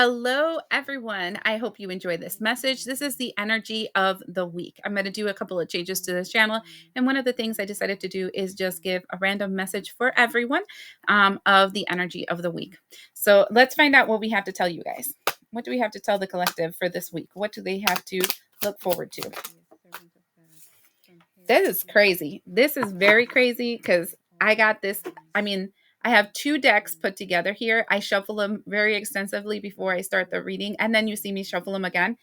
Hello, everyone. I hope you enjoy this message. This is the energy of the week. I'm going to do a couple of changes to this channel. And one of the things I decided to do is just give a random message for everyone of the energy of the week. So let's find out what we have to tell you guys. What do we have to tell the collective for this week? What do they have to look forward to? This is crazy. This is very crazy because I got this. I have two decks put together here. I shuffle them very extensively before I start the reading, and then you see me shuffle them again.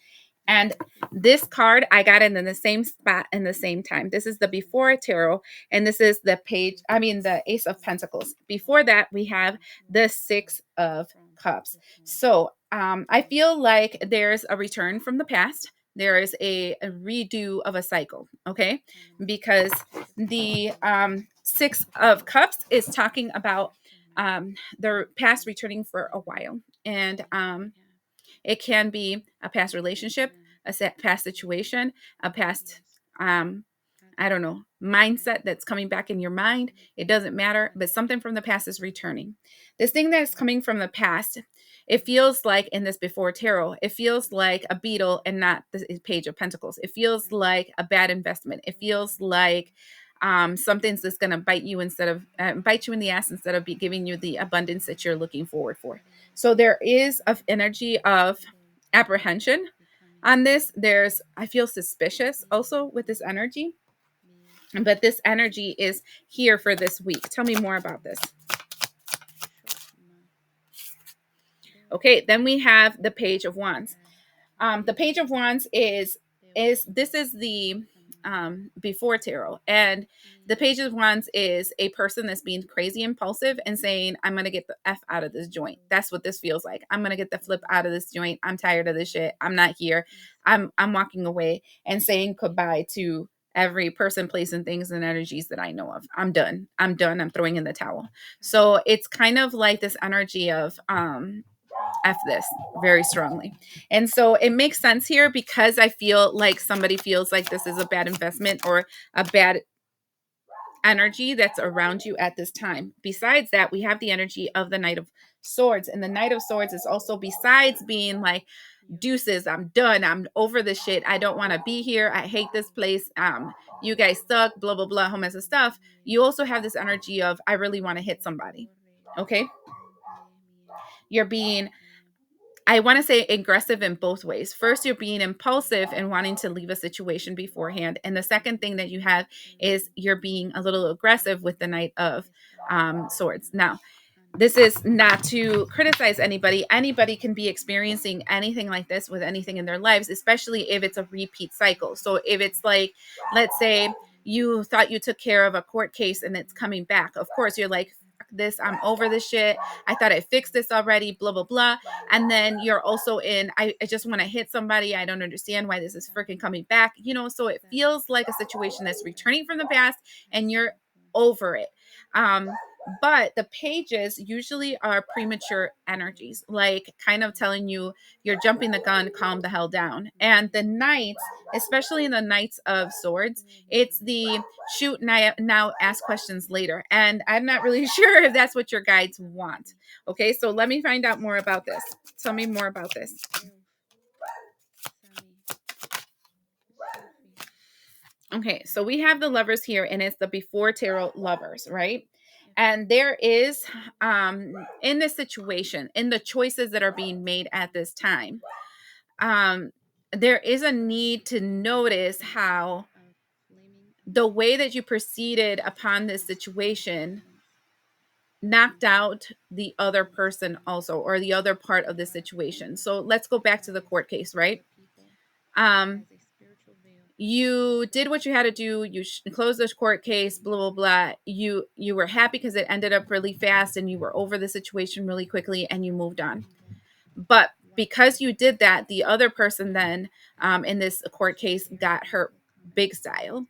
And this card, I got it in the same spot in the same time. This is the Before Tarot, and this is the the Ace of Pentacles. Before that, we have the Six of Cups. So I feel like there's a return from the past. There is a redo of a cycle, okay? Because the Six of Cups is talking about their past returning for a while. And it can be a past relationship, a past situation, a past, I don't know, mindset that's coming back in your mind. It doesn't matter, but something from the past is returning. This thing that is coming from the past, it feels like in this Before Tarot, it feels like a beetle and not the Page of Pentacles. It feels like a bad investment. It feels like something's just going to bite you instead of bite you in the ass instead of giving you the abundance that you're looking forward for. So there is an energy of apprehension on this. I feel suspicious also with this energy, but this energy is here for this week. Tell me more about this. Okay, then we have the Page of Wands. The Page of Wands is the Before Tarot, and the Page of Wands is a person that's being crazy impulsive and saying, I'm gonna get the F out of this joint. That's what this feels like. I'm gonna get the flip out of this joint. I'm tired of this shit. I'm not here. I'm walking away and saying goodbye to every person, place, and things and energies that I know of. I'm done. I'm throwing in the towel. So it's kind of like this energy of F this very strongly. And so it makes sense here because I feel like somebody feels like this is a bad investment or a bad energy that's around you at this time. Besides that, we have the energy of the Knight of Swords. And the Knight of Swords is also, besides being like, deuces, I'm done. I'm over this shit. I don't want to be here. I hate this place. You guys suck, blah, blah, blah, whole mess of stuff. You also have this energy of, I really want to hit somebody. Okay. You're being, I want to say, aggressive in both ways. First, you're being impulsive and wanting to leave a situation beforehand. And the second thing that you have is you're being a little aggressive with the Knight of Swords. Now, this is not to criticize anybody. Anybody can be experiencing anything like this with anything in their lives, especially if it's a repeat cycle. So if it's like, let's say you thought you took care of a court case and it's coming back. Of course, you're like, this, I'm over this shit. I thought I fixed this already, blah, blah, blah. And then you're also in, I just want to hit somebody. I don't understand why this is freaking coming back. So it feels like a situation that's returning from the past and you're over it. But the pages usually are premature energies, like kind of telling you you're jumping the gun, calm the hell down. And the knights, especially in the Knights of Swords, it's the shoot now, ask questions later. And I'm not really sure if that's what your guides want. Okay, so let me find out more about this. Tell me more about this. Okay, so we have the Lovers here, and it's the Before Tarot Lovers, right? And there is, in this situation, in the choices that are being made at this time, there is a need to notice how the way that you proceeded upon this situation knocked out the other person also, or the other part of the situation. So let's go back to the court case, right? You did what you had to do. You closed this court case, blah, blah, blah. You were happy because it ended up really fast and you were over the situation really quickly and you moved on. But because you did that, the other person then in this court case got hurt big style.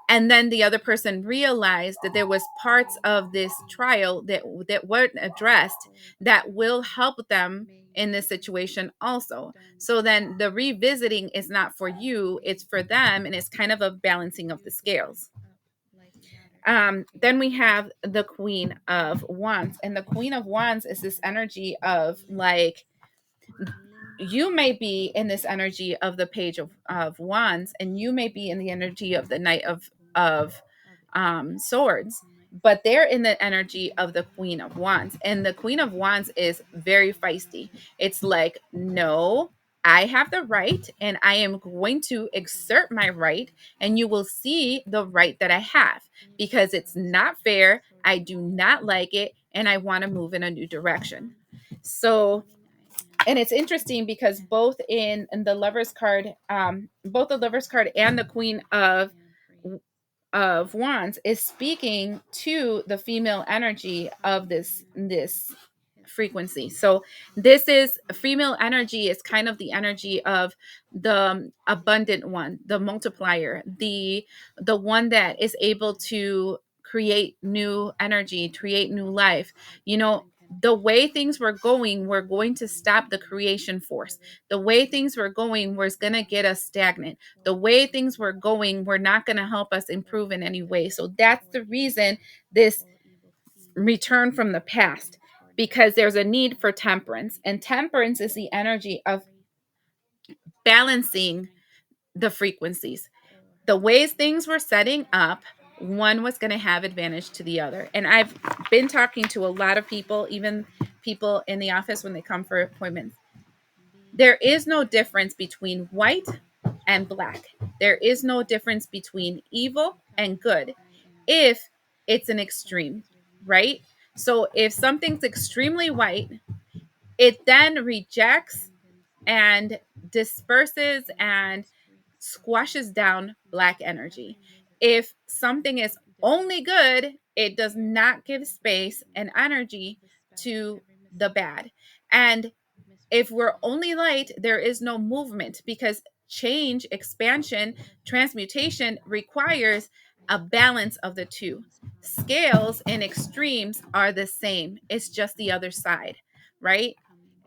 And then the other person realized that there was parts of this trial that weren't addressed that will help them in this situation also. So then the revisiting is not for you, it's for them, and it's kind of a balancing of the scales. Then we have the Queen of Wands, and the Queen of Wands is this energy of like you may be in this energy of the page of wands, and you may be in the energy of the knight of swords, but they're in the energy of the queen of wands, and the queen of wands is very feisty. It's like, no, I have the right and I am going to exert my right, and you will see the right that I have, because it's not fair, I do not like it, and I want to move in a new direction. So, and it's interesting because both in the lovers card, both the lovers card and the queen of wands is speaking to the female energy of this frequency. So this is female energy, is kind of the energy of the abundant one, the multiplier, the one that is able to create new energy, create new life. You know, the way things were going, we're going to stop the creation force. The way things were going was going to get us stagnant. The way things were going were not going to help us improve in any way. So that's the reason this return from the past, because there's a need for temperance, and temperance is the energy of balancing the frequencies. The ways things were setting up, one was going to have advantage to the other. And I've been talking to a lot of people, even people in the office when they come for appointments. There is no difference between white and black. There is no difference between evil and good if it's an extreme, right? So if something's extremely white, it then rejects and disperses and squashes down black energy. If something is only good, it does not give space and energy to the bad. And if we're only light, there is no movement, because change, expansion, transmutation requires a balance of the two. Scales and extremes are the same, it's just the other side, right?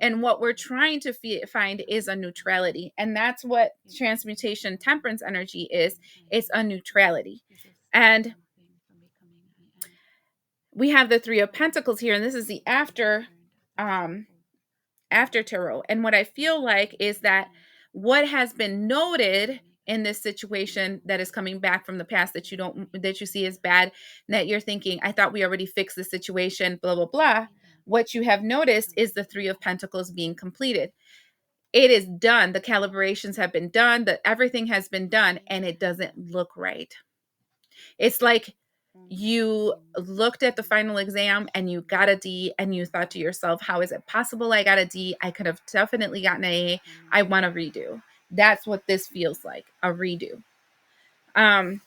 And what we're trying to find is a neutrality. And that's what transmutation temperance energy is. It's a neutrality. And we have the Three of Pentacles here, and this is the after tarot. And what I feel like is that what has been noted in this situation that is coming back from the past, that you see as bad, that you're thinking, I thought we already fixed the situation, blah blah blah. What you have noticed is the Three of Pentacles being completed. It is done. The calibrations have been done, that everything has been done, and it doesn't look right. It's like you looked at the final exam and you got a D, and you thought to yourself, how is it possible I got a D? I could have definitely gotten an A. I want to redo. That's what this feels like, a redo. Um,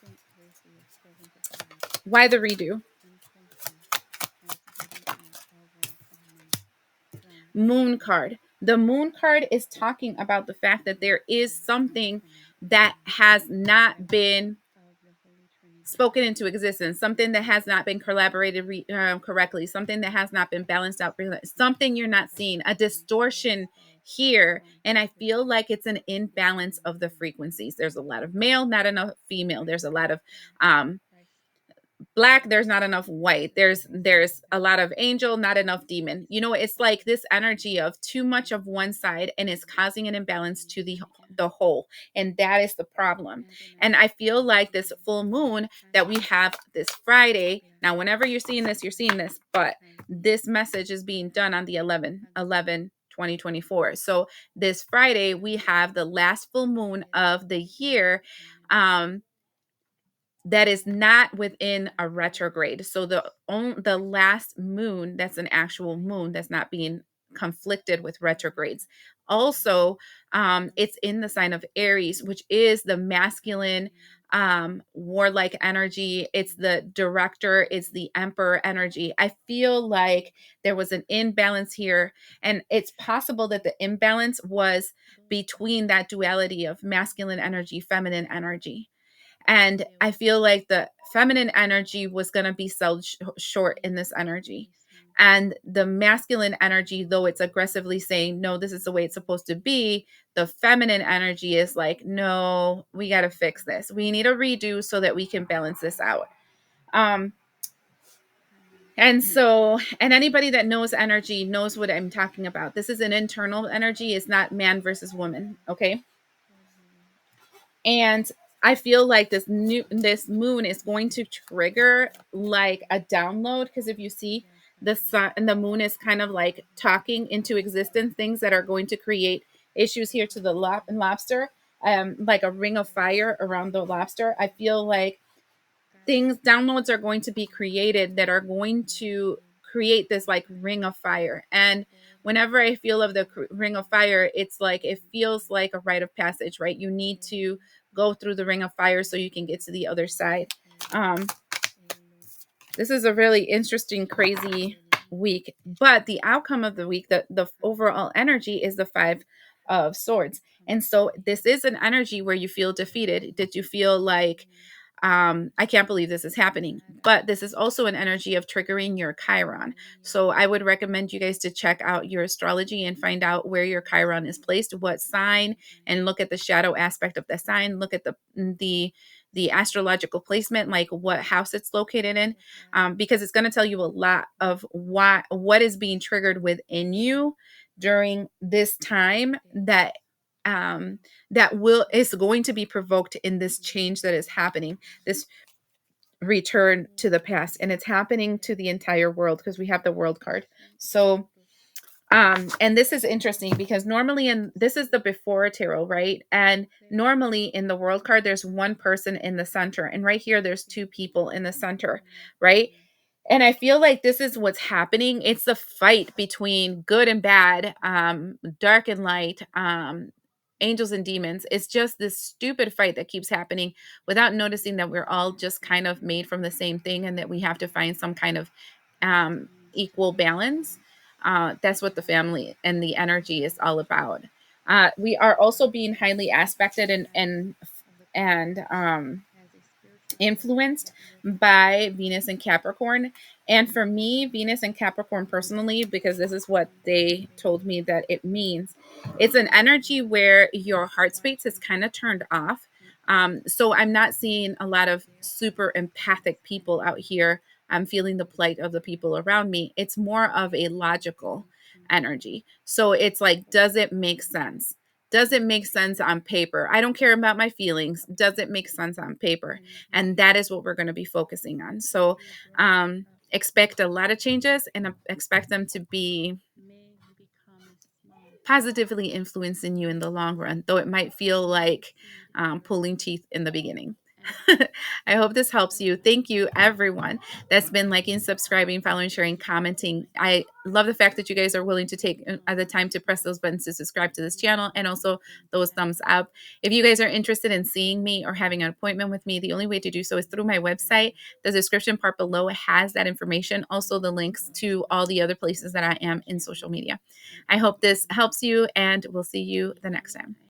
why the redo? Moon card. The moon card is talking about the fact that there is something that has not been spoken into existence, something that has not been collaborated correctly, something that has not been balanced out, something you're not seeing, a distortion here. And I feel like it's an imbalance of the frequencies. There's a lot of male, not enough female. There's a lot of black, there's not enough white. There's a lot of angel, not enough demon. You know, it's like this energy of too much of one side, and it's causing an imbalance to the whole, and that is the problem. And I feel like this full moon that we have this Friday, now whenever you're seeing this, but this message is being done on the 11/11/2024. So this Friday we have the last full moon of the year, that is not within a retrograde. So the last moon that's an actual moon, that's not being conflicted with retrogrades. Also, it's in the sign of Aries, which is the masculine, warlike energy. It's the director, it's the emperor energy. I feel like there was an imbalance here, and it's possible that the imbalance was between that duality of masculine energy, feminine energy. And I feel like the feminine energy was going to be sold short in this energy. And the masculine energy, though it's aggressively saying, no, this is the way it's supposed to be, the feminine energy is like, no, we got to fix this. We need a redo so that we can balance this out. Um, And so, and anybody that knows energy knows what I'm talking about. This is an internal energy, it's not man versus woman. Okay. And I feel like this moon is going to trigger like a download, because if you see the sun and the moon is kind of like talking into existence things that are going to create issues here to the lobster, like a ring of fire around the lobster. I feel like things downloads are going to be created that are going to create this like ring of fire. And whenever I feel of the ring of fire, it's like it feels like a rite of passage, right? You need to go through the ring of fire so you can get to the other side. um this is a really interesting, crazy week, but the outcome of the week, the overall energy is the five of swords. And so this is an energy where you feel defeated. Did you feel like, I can't believe this is happening? But this is also an energy of triggering your Chiron. So I would recommend you guys to check out your astrology and find out where your Chiron is placed, what sign, and look at the shadow aspect of the sign. Look at the astrological placement, like what house it's located in, because it's going to tell you a lot of what is being triggered within you during this time, um, that will is going to be provoked in this change that is happening, this return to the past, and it's happening to the entire world because we have the world card. So and this is interesting because normally, in this is the before tarot, right? And normally in the world card there's one person in the center, and right here there's two people in the center, right? And I feel like this is what's happening. It's the fight between good and bad, dark and light, angels and demons. It's just this stupid fight that keeps happening without noticing that we're all just kind of made from the same thing, and that we have to find some kind of equal balance. That's what the family and the energy is all about. We are also being highly aspected and influenced by Venus and Capricorn. And for me, Venus and Capricorn personally, because this is what they told me that it means, it's an energy where your heart space is kind of turned off. So I'm not seeing a lot of super empathic people out here. I'm feeling the plight of the people around me. It's more of a logical energy. So it's like, does it make sense? Does it make sense on paper? I don't care about my feelings. Does it make sense on paper? And that is what we're going to be focusing on. So expect a lot of changes, and expect them to be positively influencing you in the long run, though it might feel like pulling teeth in the beginning. I hope this helps you. Thank you, everyone that's been liking, subscribing, following, sharing, commenting. I love the fact that you guys are willing to take the time to press those buttons to subscribe to this channel, and also those thumbs up. If you guys are interested in seeing me or having an appointment with me, the only way to do so is through my website. The description part below has that information. Also, the links to all the other places that I am in social media. I hope this helps you, and we'll see you the next time.